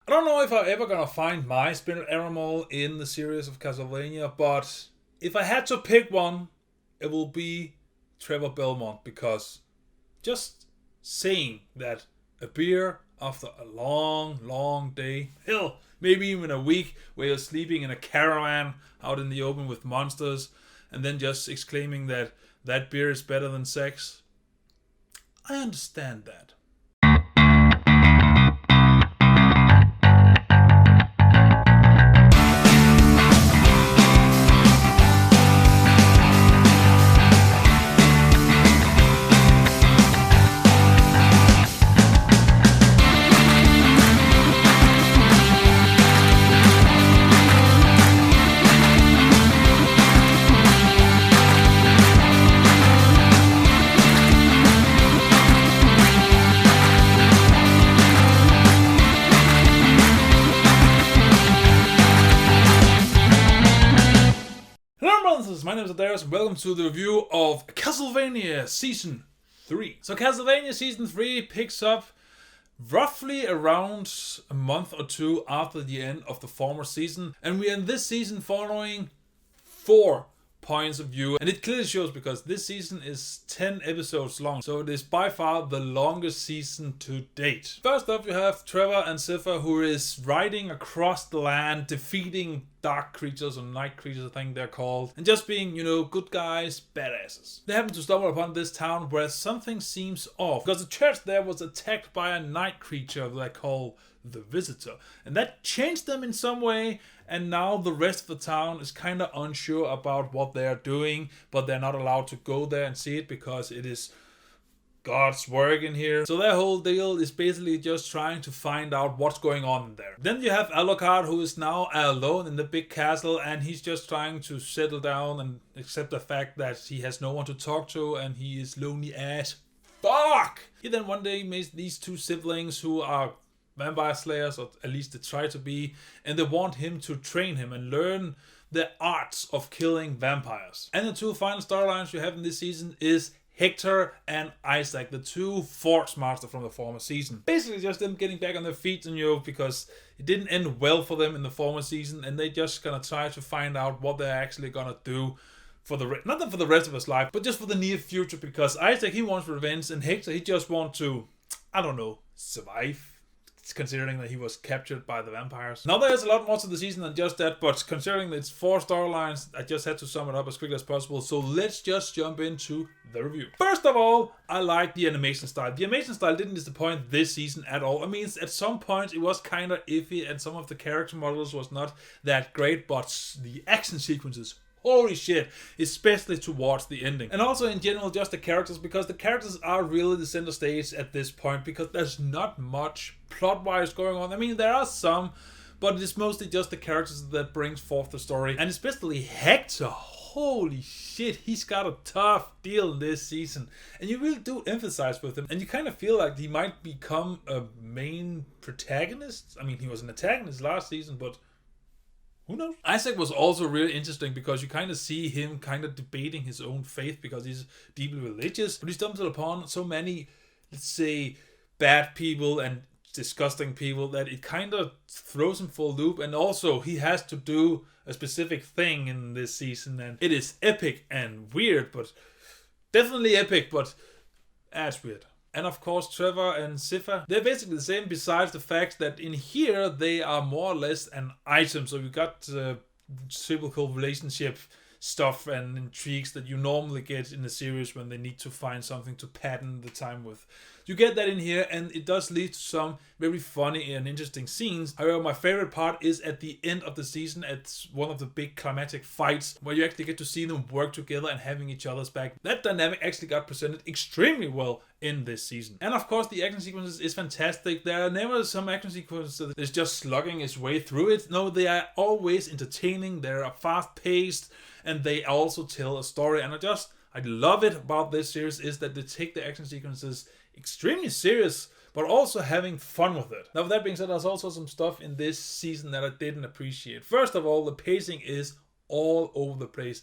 I don't know if I'm ever gonna find my spirit animal in the series of Castlevania, but if I had to pick one, it will be Trevor Belmont, because just saying that a beer after a long day, hell, maybe even a week where you're sleeping in a caravan out in the open with monsters, and then just exclaiming that that beer is better than sex, I understand that. My name is Daidarius and welcome to the review of Castlevania Season 3. So Castlevania Season 3 picks up roughly around a month or two after the end of the former season. And we are in this season following 4 points of view. And it clearly shows because this season is 10 episodes long. So it is by far the longest season to date. First up, you have Trevor and Sypha, who is riding across the land, defeating dark creatures or night creatures, I think they're called, and just being, good guys, badasses. They happen to stumble upon this town where something seems off, because the church there was attacked by a night creature they call the Visitor, and that changed them in some way, and now the rest of the town is kind of unsure about what they're doing, but they're not allowed to go there and see it because it is God's work in here. So their whole deal is basically just trying to find out what's going on in there. Then you have Alucard, who is now alone in the big castle, and he's just trying to settle down and accept the fact that he has no one to talk to and he is lonely as fuck. He then one day meets these 2 siblings who are vampire slayers, or at least they try to be, and they want him to train him and learn the arts of killing vampires. And the 2 final storylines you have in this season is Hector and Isaac, the 2 Forge Masters from the former season. Basically just them getting back on their feet, because it didn't end well for them in the former season, and they just gonna try to find out what they're actually gonna do for not for the rest of his life, but just for the near future, because Isaac, he wants revenge, and Hector, he just wants to, survive, considering that he was captured by the vampires. Now there's a lot more to the season than just that, but considering it's 4 storylines, I just had to sum it up as quickly as possible, so let's just jump into the review. First of all, I like the animation style. The animation style didn't disappoint this season at all. I mean, at some points it was kind of iffy and some of the character models was not that great, but the action sequences, holy shit, especially towards the ending. And also in general, just the characters, because the characters are really the center stage at this point, because there's not much plot-wise going on. I mean, there are some, but it is mostly just the characters that brings forth the story. And especially Hector, holy shit, he's got a tough deal this season. And you really do emphasize with him, and you kind of feel like he might become a main protagonist. I mean, he was an antagonist last season, but who knows? Isaac was also really interesting because you kind of see him kind of debating his own faith because he's deeply religious. But he stumbles upon so many, let's say, bad people and disgusting people that it kind of throws him for a loop. And also he has to do a specific thing in this season. And it is epic and weird, but definitely epic, but as weird. And of course, Trevor and Sypha, they're basically the same, besides the fact that in here they are more or less an item. So you got typical relationship stuff and intrigues that you normally get in a series when they need to find something to pattern the time with. You get that in here, and it does lead to some very funny and interesting scenes. However, my favorite part is at the end of the season, at one of the big climatic fights, where you actually get to see them work together and having each other's back. That dynamic actually got presented extremely well in this season. And of course, the action sequences is fantastic. There are never some action sequences that is just slugging its way through it. No, they are always entertaining, they are fast-paced, and they also tell a story. And I love it about this series is that they take the action sequences extremely serious, but also having fun with it. Now, with that being said, there's also some stuff in this season that I didn't appreciate. First of all, the pacing is all over the place.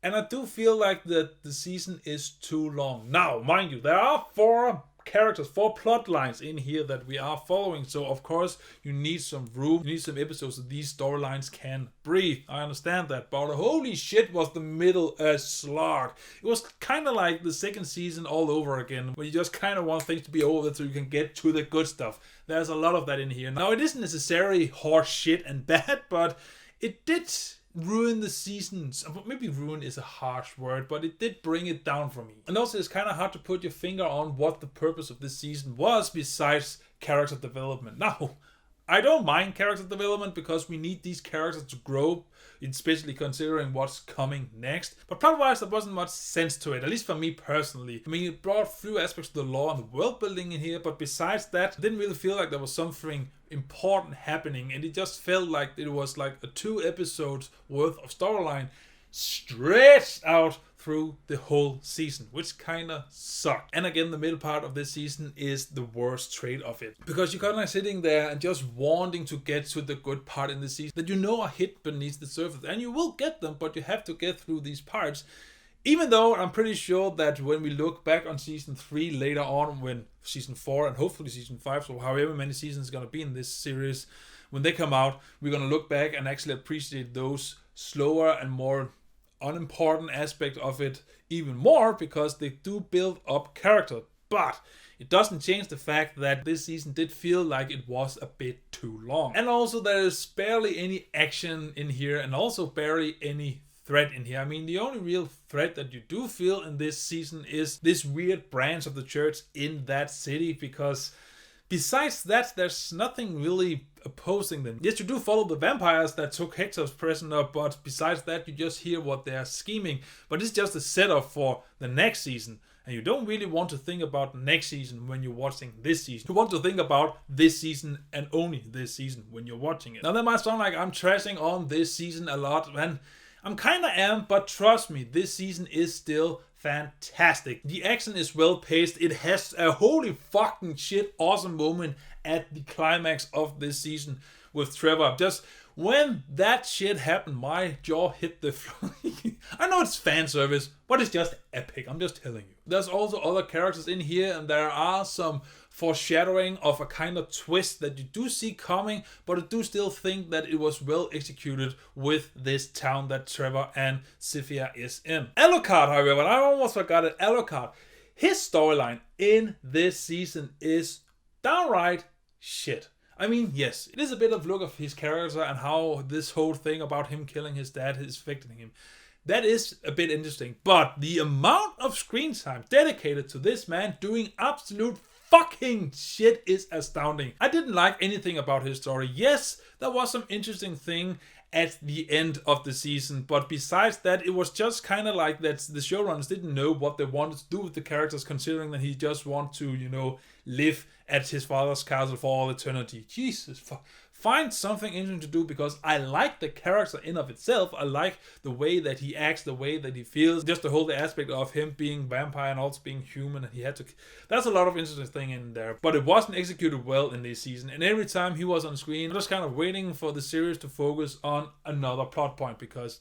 And I do feel like that the season is too long. Now, mind you, there are 4 characters, 4 plot lines in here that we are following. So of course you need some room, you need some episodes that these storylines can breathe. I understand that, but holy shit was the middle a slog. It was kind of like the second season all over again, where you just kind of want things to be over so you can get to the good stuff. There's a lot of that in here. Now it isn't necessarily horse shit and bad, but it did ruin the seasons. Maybe ruin is a harsh word, but it did bring it down for me. And also it's kind of hard to put your finger on what the purpose of this season was besides character development. Now, I don't mind character development because we need these characters to grow, especially considering what's coming next. But plot-wise, there wasn't much sense to it, at least for me personally. I mean, it brought few aspects to the lore and the world building in here, but besides that, I didn't really feel like there was something important happening, and it just felt like it was like a 2 episodes worth of storyline stretched out through the whole season, which kind of sucked. And again, the middle part of this season is the worst trait of it, because you're kind of sitting there and just wanting to get to the good part in the season that you know are hid beneath the surface, and you will get them, but you have to get through these parts. Even though I'm pretty sure that when we look back on season 3 later on, when season 4 and hopefully season 5, so however many seasons is going to be in this series, when they come out, we're going to look back and actually appreciate those slower and more unimportant aspect of it even more, because they do build up character. But it doesn't change the fact that this season did feel like it was a bit too long. And also there is barely any action in here, and also barely any threat in here. I mean, the only real threat that you do feel in this season is this weird branch of the church in that city, because besides that, there's nothing really opposing them. Yes, you do follow the vampires that took Hector's prisoner, but besides that, you just hear what they're scheming. But it's just a setup for the next season, and you don't really want to think about next season when you're watching this season. You want to think about this season and only this season when you're watching it. Now, that might sound like I'm trashing on this season a lot, and I'm kinda am, but trust me, this season is still fantastic. The action is well paced. It has a holy fucking shit awesome moment at the climax of this season with Trevor. Just when that shit happened, my jaw hit the floor. I know it's fan service, but it's just epic. I'm just telling you. There's also other characters in here, and there are some foreshadowing of a kind of twist that you do see coming, but I do still think that it was well executed with this town that Trevor and Sophia is in. Alucard, however, I almost forgot it. Alucard, his storyline in this season is downright shit. I mean, yes, it is a bit of look of his character and how this whole thing about him killing his dad is affecting him. That is a bit interesting, but the amount of screen time dedicated to this man doing absolute fucking shit is astounding. I didn't like anything about his story. Yes, there was some interesting thing at the end of the season, but besides that, it was just kind of like that the showrunners didn't know what they wanted to do with the characters, considering that he just wanted to, live at his father's castle for all eternity. Jesus fuck. Find something interesting to do, because I like the character in of itself. I like the way that he acts, the way that he feels, just the whole aspect of him being vampire and also being human, and he had to. There's a lot of interesting thing in there, but it wasn't executed well in this season. And every time he was on screen, I'm just kind of waiting for the series to focus on another plot point, because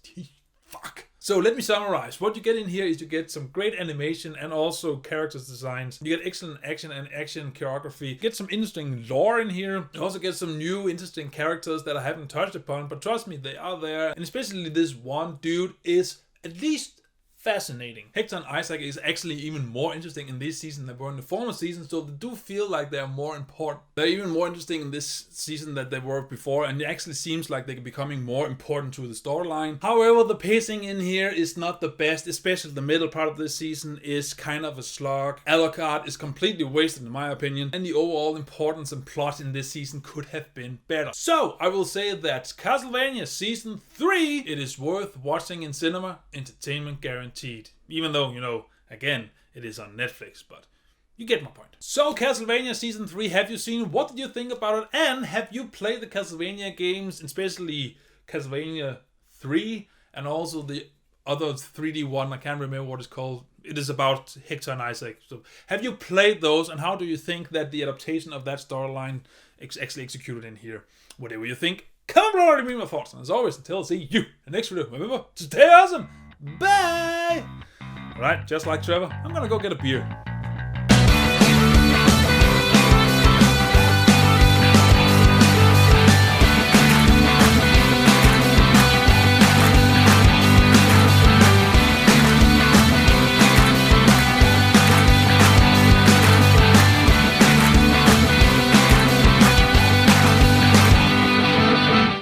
fuck. So let me summarize. What you get in here is you get some great animation and also characters designs. You get excellent action and action choreography. You get some interesting lore in here. You also get some new interesting characters that I haven't touched upon, but trust me, they are there. And especially this one dude is at least fascinating. Hector and Isaac is actually even more interesting in this season than were in the former season, so they do feel like they're more important. They're even more interesting in this season than they were before, and it actually seems like they're becoming more important to the storyline. However, the pacing in here is not the best, especially the middle part of this season is kind of a slog. Alucard is completely wasted in my opinion, and the overall importance and plot in this season could have been better. So, I will say that Castlevania Season 3, it is worth watching in cinema, entertainment guaranteed. Even though, again, it is on Netflix, but you get my point. So, Castlevania Season 3, have you seen? What did you think about it? And have you played the Castlevania games, especially Castlevania 3, and also the other 3D one, I can't remember what it's called. It is about Hector and Isaac. So, have you played those, and how do you think that the adaptation of that storyline is actually executed in here? Whatever you think, comment below and leave me my thoughts. And as always, until I see you in the next video, remember to stay awesome. Bye! Alright, just like Trevor, I'm gonna go get a beer.